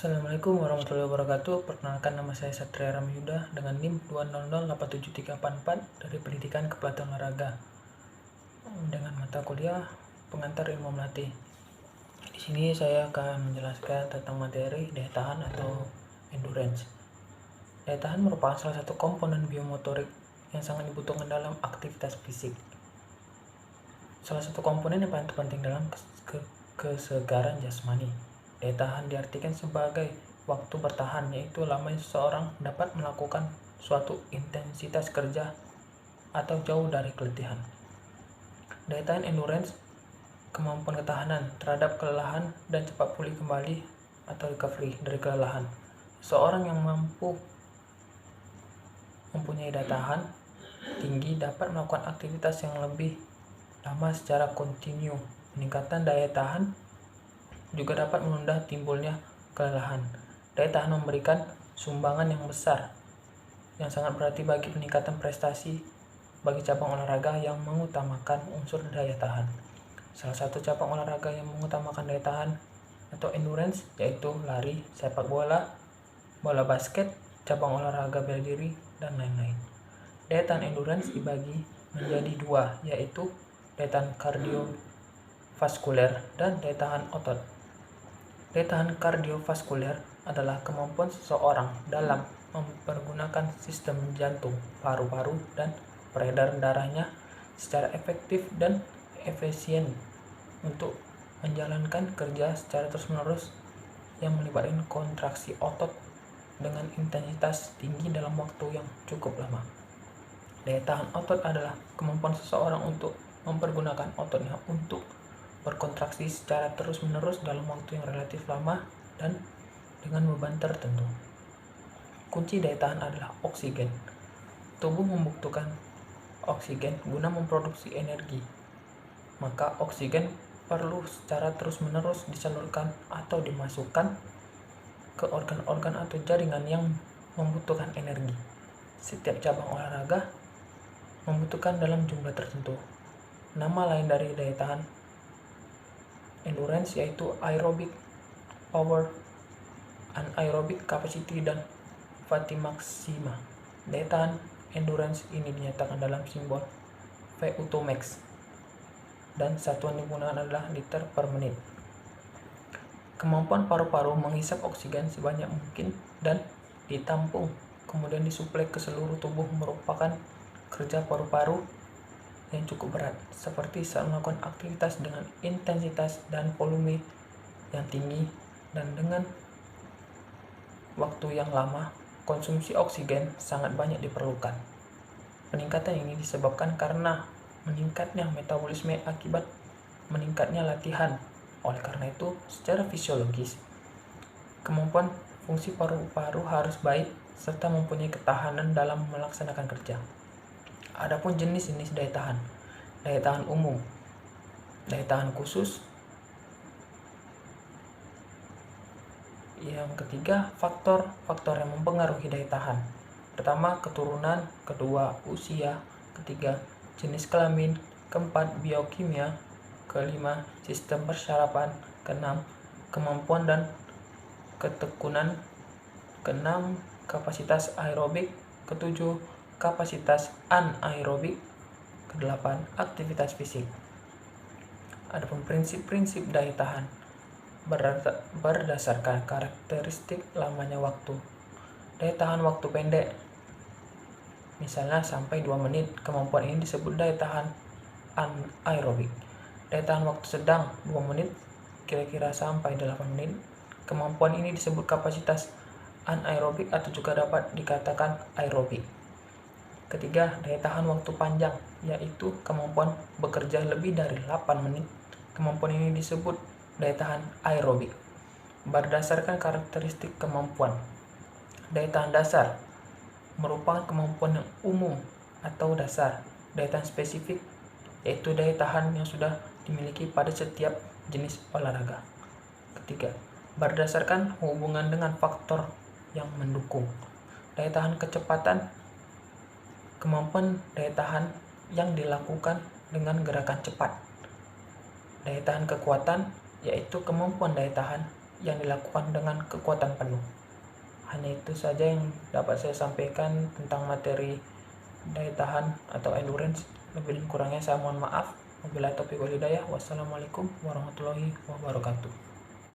Assalamualaikum warahmatullahi wabarakatuh. Perkenalkan, nama saya Satria Ramyuda dengan NIM 2008734 dari Pendidikan Kepelatihan Olahraga dengan mata kuliah Pengantar Ilmu Melatih. Di sini saya akan menjelaskan tentang materi daya tahan atau endurance. Daya tahan merupakan salah satu komponen biomotorik yang sangat dibutuhkan dalam aktivitas fisik. Salah satu komponen yang paling terpenting dalam kesegaran jasmani. Daya tahan diartikan sebagai waktu bertahan, yaitu lamanya seseorang dapat melakukan suatu intensitas kerja atau jauh dari keletihan. Daya tahan endurance, kemampuan ketahanan terhadap kelelahan dan cepat pulih kembali atau recovery dari kelelahan. Seorang yang mempunyai daya tahan tinggi dapat melakukan aktivitas yang lebih lama secara kontinu. Peningkatan daya tahan juga dapat menunda timbulnya kelelahan. Daya tahan memberikan sumbangan yang besar, yang sangat berarti bagi peningkatan prestasi bagi cabang olahraga yang mengutamakan unsur daya tahan. Salah satu cabang olahraga yang mengutamakan daya tahan atau endurance yaitu lari, sepak bola, bola basket, cabang olahraga bela diri, dan lain-lain. Daya tahan endurance dibagi menjadi dua, yaitu daya tahan kardiovaskuler dan daya tahan otot. Daya tahan kardiovaskuler adalah kemampuan seseorang dalam mempergunakan sistem jantung, paru-paru, dan peredaran darahnya secara efektif dan efisien untuk menjalankan kerja secara terus-menerus yang melibatkan kontraksi otot dengan intensitas tinggi dalam waktu yang cukup lama. Daya tahan otot adalah kemampuan seseorang untuk mempergunakan ototnya untuk berkontraksi secara terus-menerus dalam waktu yang relatif lama dan dengan beban tertentu. Kunci daya tahan adalah oksigen. Tubuh membutuhkan oksigen guna memproduksi energi. Maka oksigen perlu secara terus-menerus disalurkan atau dimasukkan ke organ-organ atau jaringan yang membutuhkan energi. Setiap cabang olahraga membutuhkan dalam jumlah tertentu. Nama lain dari daya tahan endurance yaitu aerobic power, anaerobic capacity, dan fatigue maxima. Daya tahan endurance ini dinyatakan dalam simbol VO2 max dan satuan digunakan adalah liter per menit. Kemampuan paru-paru menghisap oksigen sebanyak mungkin dan ditampung kemudian disuplai ke seluruh tubuh merupakan kerja paru-paru yang cukup berat, seperti saat melakukan aktivitas dengan intensitas dan volume yang tinggi dan dengan waktu yang lama. Konsumsi oksigen sangat banyak diperlukan. Peningkatan ini disebabkan karena meningkatnya metabolisme akibat meningkatnya latihan. Oleh karena itu, secara fisiologis, kemampuan fungsi paru-paru harus baik serta mempunyai ketahanan dalam melaksanakan kerja. Adapun jenis-jenis daya tahan umum, daya tahan khusus. Yang ketiga, faktor-faktor yang mempengaruhi daya tahan. Pertama, keturunan, kedua, usia, ketiga, jenis kelamin, keempat, biokimia, kelima, sistem persarapan, keenam, kemampuan dan ketekunan, keenam, kapasitas aerobik, ketujuh, kapasitas anaerobik, kedelapan, aktivitas fisik. Adapun prinsip-prinsip daya tahan berdasarkan karakteristik lamanya waktu. Daya tahan waktu pendek, misalnya sampai 2 menit, kemampuan ini disebut daya tahan anaerobik. Daya tahan waktu sedang 2 menit kira-kira sampai 8 menit, kemampuan ini disebut kapasitas anaerobik atau juga dapat dikatakan aerobik. Ketiga, daya tahan waktu panjang, yaitu kemampuan bekerja lebih dari 8 menit. Kemampuan ini disebut daya tahan aerobik. Berdasarkan karakteristik kemampuan, daya tahan dasar merupakan kemampuan yang umum atau dasar. Daya tahan spesifik yaitu daya tahan yang sudah dimiliki pada setiap jenis olahraga. Ketiga, berdasarkan hubungan dengan faktor yang mendukung. Daya tahan kecepatan, kemampuan daya tahan yang dilakukan dengan gerakan cepat. Daya tahan kekuatan yaitu kemampuan daya tahan yang dilakukan dengan kekuatan penuh. Hanya itu saja yang dapat saya sampaikan tentang materi daya tahan atau endurance. Lebih dan kurangnya saya mohon maaf. Wabillahi taufiq wal hidayah. Wassalamualaikum warahmatullahi wabarakatuh.